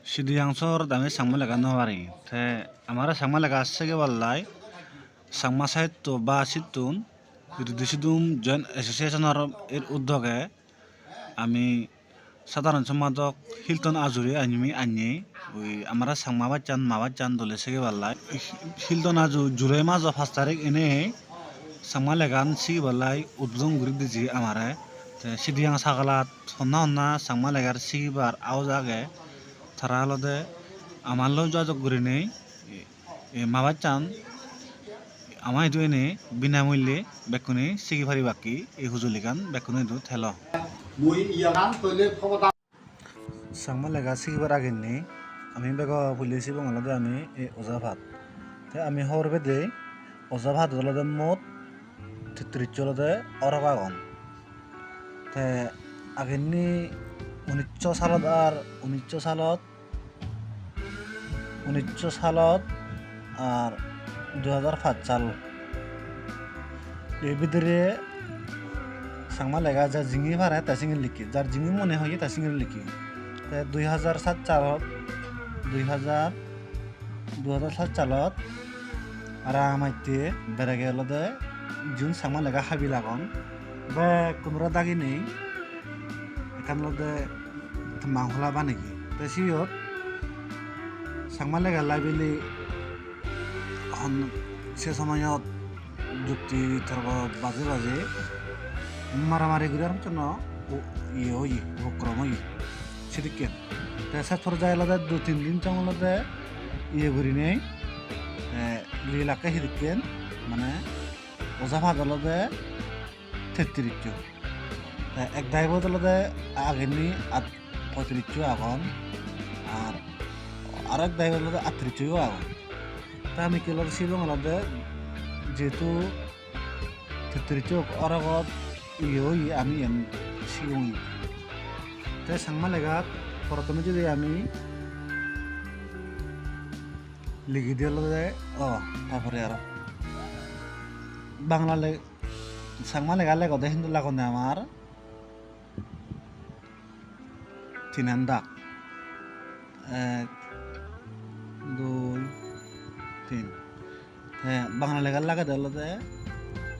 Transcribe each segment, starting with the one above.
Sidiyangsor dami sangmalaga nawari te amara sangmalaga sege wallai sangma সাহিত্য বা সিতুন রিদিসিদুম joint অ্যাসোসিয়েশনের এর উদ্যোগে আমি সাধারণ সম্পাদক হিলটন আজুরি আনি ওই আমরা সাংমা বাচ্চান দলে সেগে বাল্লাই হিলটন আজু জুলাই মাস 5 তারিখ এনে সাংমা লেগান সিগে বাল্লাই উদ্বোধন করে দিছি আমারে সিদিয়াং সাগালাত হন্না সাংমা লেগার সিগিবার আও জাগে তারা হলদে আমার লোক যোগাযোগ করে নেই মাবাচ্চান আমার এইটো এনে বিনামূল্যে বেকুনি সিগি ফারি বাকি এই হুজুলিকান বেকুনি দু থেল সাংমা লেগা সিগিবার আগেনি আমি বেগ ফুলিয়েছি বাংলাতে আমি এই ওজা ভাত আমি হর বেদে ওজা ভাত হলদে মোট 33 চলতে অরকাগন তে আগেনি 1900 সালত আর 1900 সালত আর 2005 সাল এর ভিতরে সাংমা লেগা যা জিঙি ভাড়া তা সিঙ্গি লিখি যার জিঙি মনে হয় তা সিঙ্গি লিখি 2007 সালত 2007 সালত আর আমাইতে বেড়ে গেল দে জুন সাংমা লেগা হাবি লাগন বে কোনরা দাগি নেই এখান লদে মাংহলা বানাকি তে সিয়ত সাংমা লেগা লাইবেলি সে সময়ত যুক্তি তর্ক বাজে মারামারি করার জন্য উপক্রম সেদিকে শেষ পর্যায়ে আলাদা 2-3 দিন চাঙলাদে করি নেই লীলাকে সেদিকে মানে ওজা ভাত আলাদে 33 এক দায়বত আলাদে আগেনি 35 আগন আর আরেক দায়বত আলাদে 38 আগন তা আমি কেলার শিলং আলাদা যেহেতু 33 অরগত আমি শিলং তাই সাংমা লেগা প্রথমে যদি আমি লিখি দিয়ে তারপরে আর বাংলা সাংমা লেগা লেগতে হিন্দু লাগনে আমার 3 দাগ 1 2 3 হ্যাঁ বাংলা লেখার লাগাতে হলতে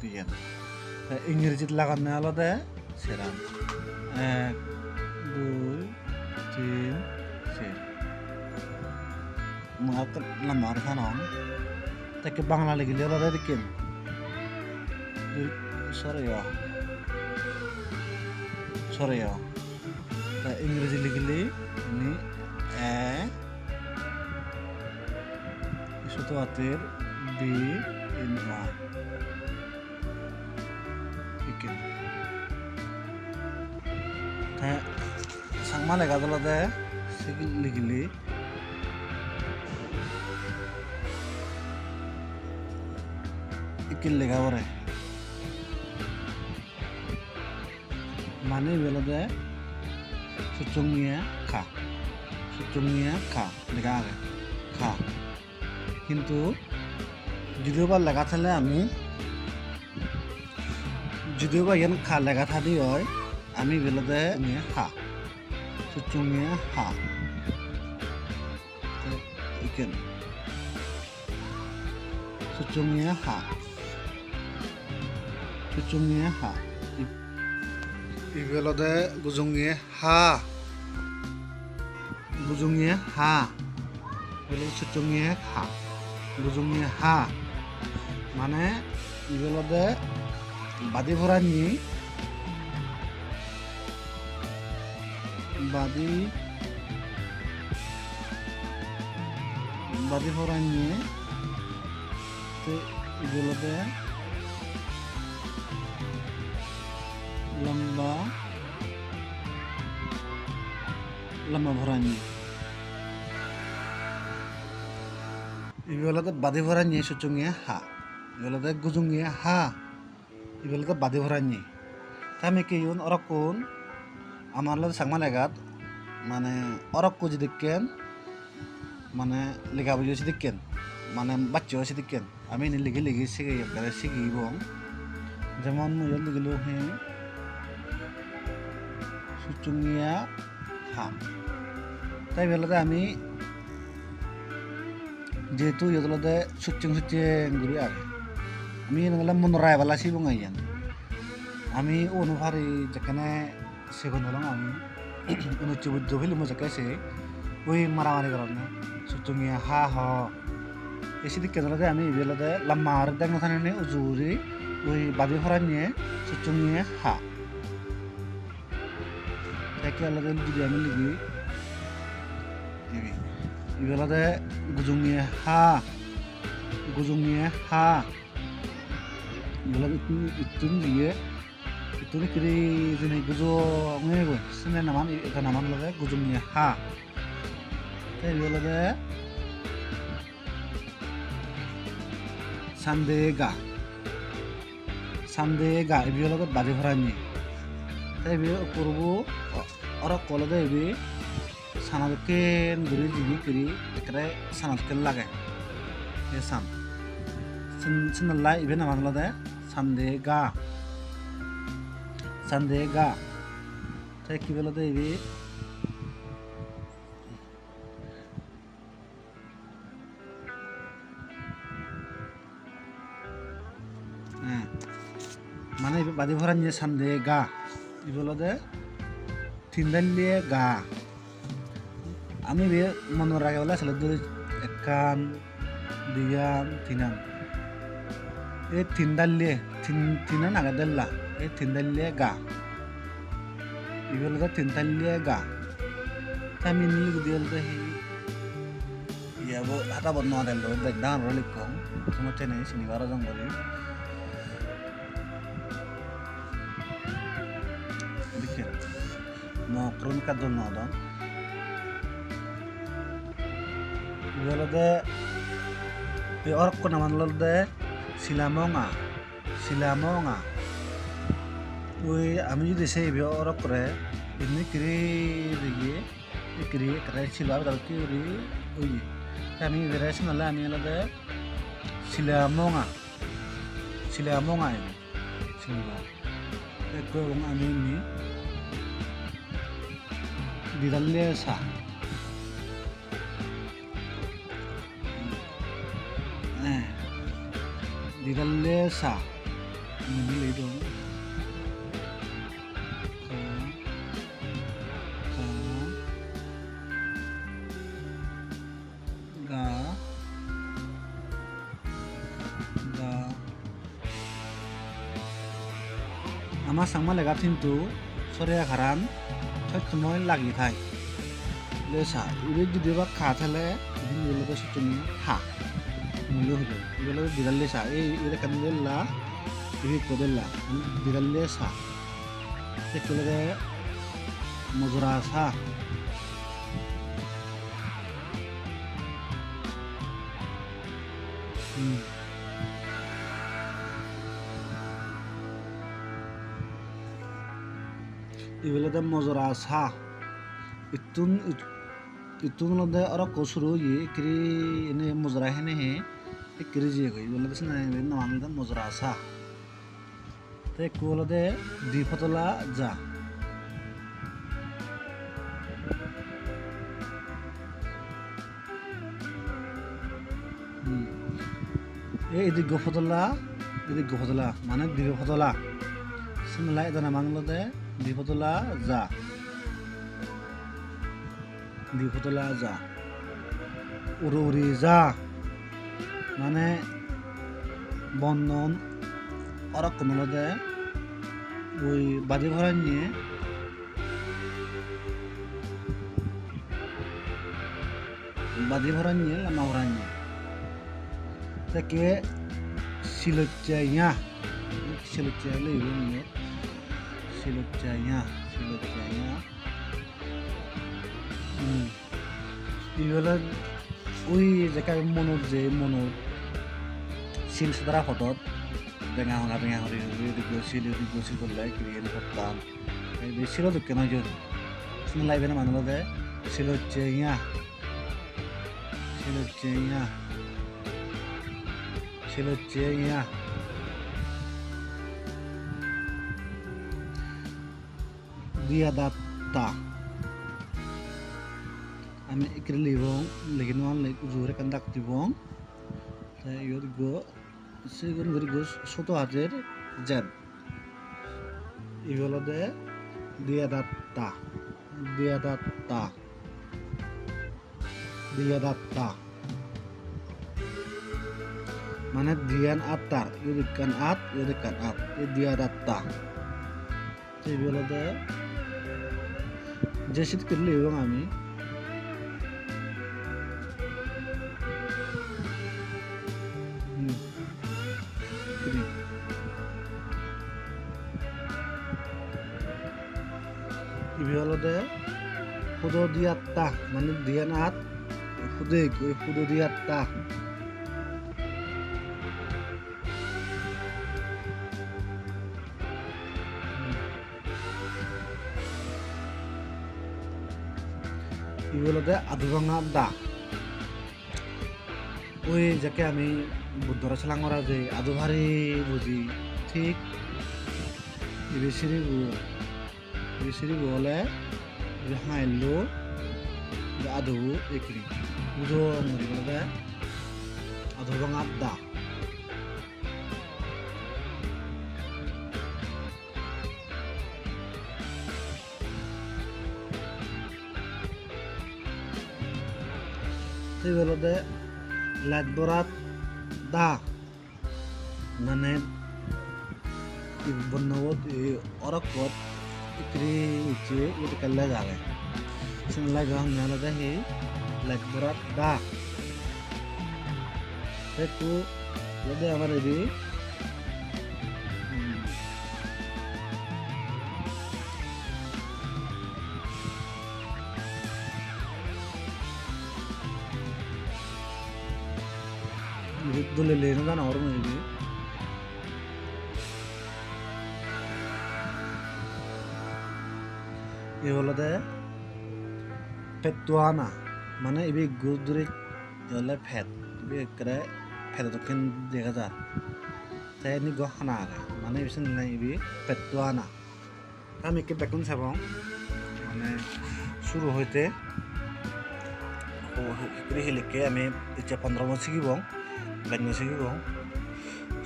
3 ইংরেজিত লাগানো হলতে সেরাম 1 2 3 4 মাত নাম্বার খানং তাকে বাংলা লিখলে হলতে দেখিন সরে তা ইংরেজি লিখলে নি ছোট হাতের বি ইন ওয়াই সাংমা লেখা দলতে লিখলি ইকিল লেখা পরে মানে বেলতে সুচুংনিয়া খা লেখা আগে খা কিন্তু যদিওবা লেখা থাকলে আমি যদিওবা ইয়ান খা লেখা থাকি হয় আমি বেলতে হা সুচুংনিয়া হা ইকেন সুচুংনিয়া হা ইবেলতে গুজুংনিয়া হা বলে সুচুংনিয়া হা গুজুংনিয়া হা মানে ইবেলতে বাদি ভরানি বাদি ভরানি তো ইবেলতে লম্বা ভরানি ইবেলতে বাদি ভরানি সুচুংনিয়া হা ইবেলতে গুজুংনিয়া হা ইবেলতে বাদি ভরানি আমি কি অরকুন আমার লোক সাংমা লেগাত মানে অরক্কু যদি কেন মানে লেখা বুঝে সিদিকেন মানে বাচ্চাও সিদিকেন আমি লিখি শিখিব যেমন লিখিলো সুচুংনিয়া হা তাই বেলাতে আমি যেহেতু ইহতলতে সুচ্চিং ঘুরি আর আমি এনেবেলা মনোরায় বেলা সিবং আইয়ান আমি অনুভারি যেখানে সেগুন হলাম আমি অনুচ্চবুদ্ধ হইলে মজা কেছে ওই মারামারি কারণে সুচুঙিয়া হা হ এসে দিকে ধরতে আমি বেলাতে লাম্মা আর দেখ থানে উজুরি ওই বাদি ফরা নিয়ে সুচুঙিয়া হা তাকে আলাদা যদি আমি লিখি ইবেলাতে গুজুংনিয়ে হা ইবেলা ইতুন দিয়ে ইতুন kiri jini gujo ngai go sene naman eta naman lade gujungniye ha tai ibelote sandega ibelote badi phorani tai ibe purbo ora kolode ibe sanadoken guri jigi kiri ekre sanadoken lage e sinalai ibe naman lade sandega tai ki belote ibe মানে ibe badi phorani sandega ibelote tindalle ga আমি বে মন রাগে বলে আসলে দুই একান দুইয়ান তিনান এই তিনান আগে দেল্লা এই তিনদাল্লে গা ইবেলতে তিনদাল্লে গা আমি নিলি দিলতে হি ইয়াবো হাতা বন্ন দেল দান রলি কম তোমাতে নেই শনিবার জং বলি দেখে নক্রন কাদল নদন ibelote e orok ko naman lolde silamonga ui ami jodi sei be orok kore ini kiri digi kiri kare silab dal kiri ui kami beres nala ami lolde silamonga ini silama eko ami ni didalle sa didalle sa ini le dong ga ama sangma lega tintu sorea kharan chotmoy lagi thai le sa ure jodi ba kha thale ini le ko sutuni ha mulu ho ibelote didalle sa ire kanilla ibe kodella didalle sa ekologe mojura sa ibelote mojura sa itun lode ora kosuru ye kiri ini mojura hene he kiri je go ibelote sna naman da mojura sa te kolode di fotola ja edik go fotola মানে দিবে fotola sinla edana manglode di fotola ja uri ja মানে বন্ধন ওরা কোনলদে ওই বাদি ভরা নিয়ে লামা ভরা নিয়ে তাকে silocaya lebe niye silocaya ibela ui jeka monot sil sadara fotot benga hori sil bollai kriyen pottan ei silo dukke no jor sin live na manlo de silocaya dia data আমি ikri libong leginon le ujure kandak tibong te yod go segun guri go soto hater z ibolode diadatta diadatta diadatta মানে দিয়ান আত্মার ইউরিকান আত এই দিয়াদাত্তা এইগুলোতে যে শীত করলে এবং আমি ইবিহলতে খুদো দিয়াত্তা মানে দিয়ান আত খুদো দিয়াত্তা ইগুলোতে আধুভাঙা দা ওই যাকে আমি বুদ্ধরা ছিলাঙ্গরা যে আধুভারি বুঝি ঠিক বিশিরি বলে হাইলো আধু একরি বুঝো মরিগুলোতে আধুভাঙা দা সেইগুলোতে লাইটবরাত দা মানে বন্যবত অরকত Ikri উচে itu kala gale sing lagang nalada he laitborat da itu jadi amar ini dulu leno kan orang ini এগুলোতে পেটুয়ানা মানে ইবি গুদুরি জলে ফেট ইবি একরে ফেট দক্ষিণ দেখা যায় তাই নি গহনা আগে মানে বিশেষ নাই ইবি পেটুয়ানা আমি কে বেকুন সাবং মানে শুরু হইতে হিকরি হিলিকে আমি ইচ্ছা 15 বছর শিখিব বেঙ্গল শিখিব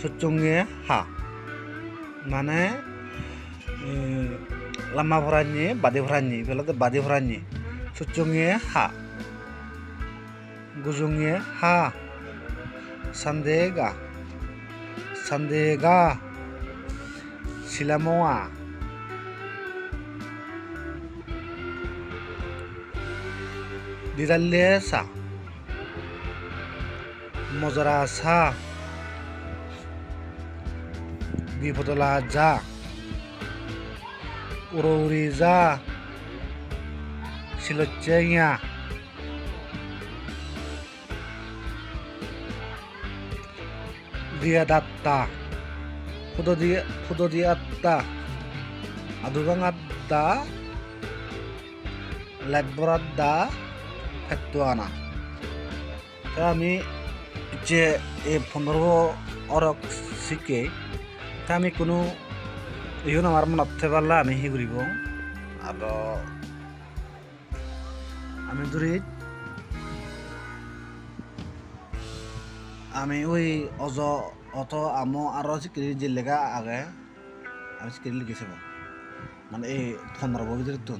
সচঙ্গে হা মানে lama horannya badi horannya velode badi horannya sucungnya ha gujungnya ha sandega silamoa didallesa mozarasa bipotolaja Ururiza Silocenya Diadatta Fudo diatta Adubangadda Laitboradda Petuana kami je 15 orok sike kami kuno ইহন আমার মন অর্থে পারলা আমি হি ঘুরিব আর আমি ধরি আমি ওই অজ অত আম আর সিকিরি যে লেখা আগে আমি সিকিরি লিখেছি মানে এই 15 ভিতরে তো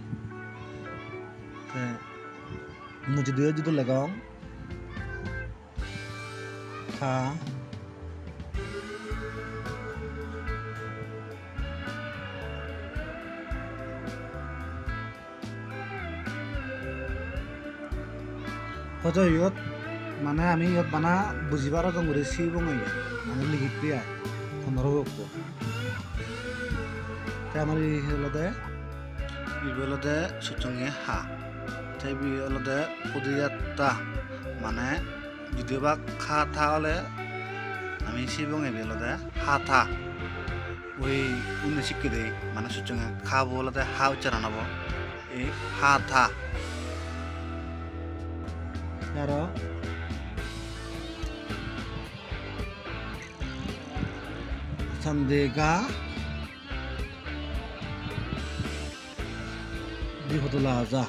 যদি লেখাও খা হয়তো ইয়ত মানে আমি ইয়ত বানা বুঝিবার জঙ্গরে সি বঙাইয়া মানে লিখিত পিয়া 15 বক্ত তাই আমার এই হলদে ইবলদে সুচঙ্গে হা তাই বি হলদে উদিয়াত্তা মানে যদিও বা খা থা হলে আমি সি বঙাই হলদে হা থা ওই উন্নে শিখে দেই মানে সুচঙ্গে খা বলতে হা উচ্চারণ হব এই হা থা Yaro Sandega Bipotolaza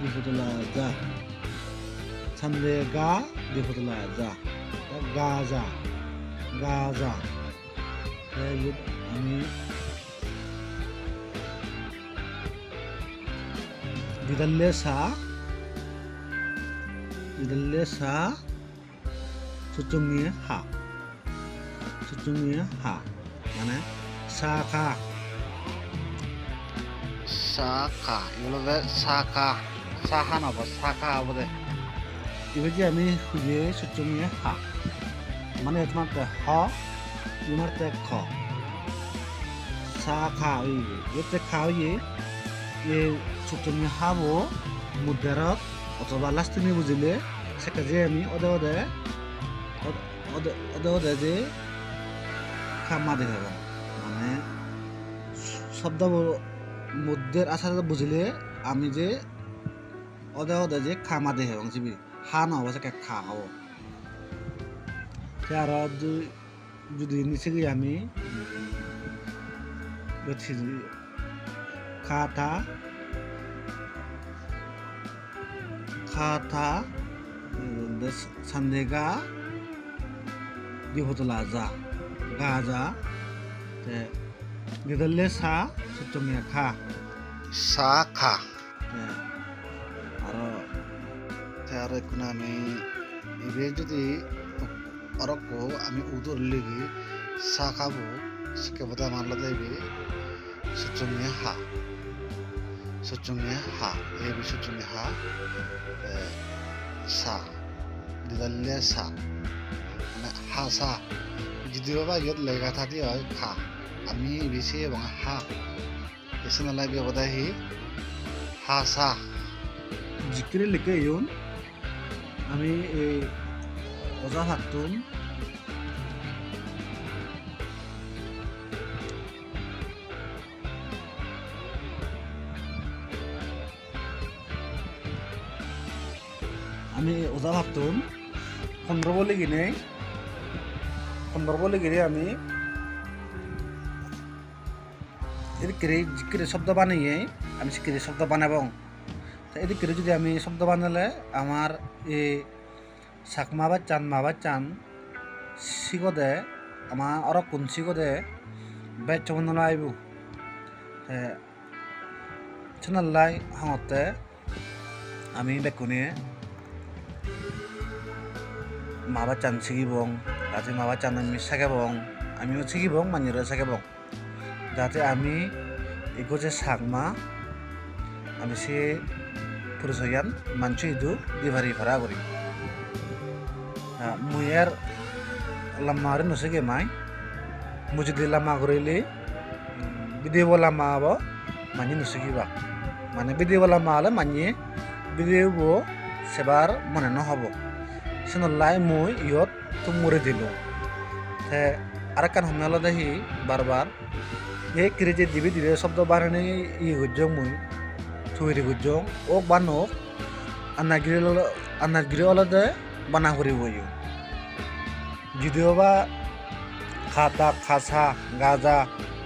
দিফতলা যা সান্দে গা দিফতলা যা গাজা গাজা আমি didalle sa sucungnya ha mana saka এগুলো সাহা না সাকা বলে এবারে আমি খুঁজে সুচুমিয়ে হা মানে তোমার হ তোমার খ সাকা এতে খাওয়ি এ সুচুমিয়ে হাবো মুদারত অথবা লাস্টনি বুঝিলে সেটা যে আমি ওদে যে খামা দেখাব মানে শব্দ মধ্যের আশাটা বুঝিলে আমি যে ওদে যে খামা দেখে বাংসিবি হা না হবো সেটা খাও আর যদি নিচে গিয়ে আমি খাতা 산대가 디호들라 자 가자 তে নিদলে সা সুচমিয়া খা সাখা আর কোন আমি ইবে যদি অরকো আমি উদর লিগি সা খাবো সেকে বোধহয় মানলা যাইবে সুচমিয়া হা এবে সুচমিয়া হা সা দিদালে সা মানে হা সা যদিও বা ইয়াত লেখা থাকে হয় খা আমি বেশি এবং হা এসে নালাগে বোধহয় হা সা জিকিরে লিখে ইউন আমি এই অজা হাতুন আমি ওজা ভাবতুন 15 বলে গিনে আমি এদিকে শব্দ বানিয়ে আমি সিকিরে শব্দ বানাবো এদিকে যদি আমি শব্দ বানালে আমার এই সাকমা বা চান শিগদে আমার আর কোন শিগদে বেচ চমন আইব চনালাই হাঁতে আমি বেকুনে মাবা চান সিগিবং যাতে মাবা চান আমি সাগেবং আমিও সিগিবং মানিরে সাগেবং যাতে আমি এগো যে সাকমা আমি সে পুরুষয়ান মানসি ইদু দিভারি ভাড়া করি মুয়ার লামারে নসগে মাই মুজদি লামা করিলে বিদেব লামা আবো মানি নসগিবা মানে বিদেব লামা হলে মানিয়ে বিদেব সেবার মনে নহব সেনলাই মই ইয়ত তুমুরে দিলো তে আরেকান हमनाला দেখি বারবার এই ক্রেজে দিবে শব্দ বানানে ই গজং মই থুইরে গজং ও বানো আনাগিরে অলদে বানা করি বইও যদিও বা খাতা খাসা গাজা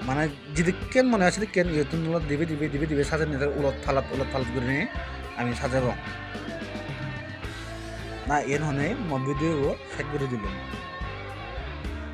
মানে যদি কেন মনে আছে কেন ইয়তুন দিবে সাজে নিজের উলট ফালাত করে আমি সাজাব না এন হনে ভিডিও সেট করে দিলাম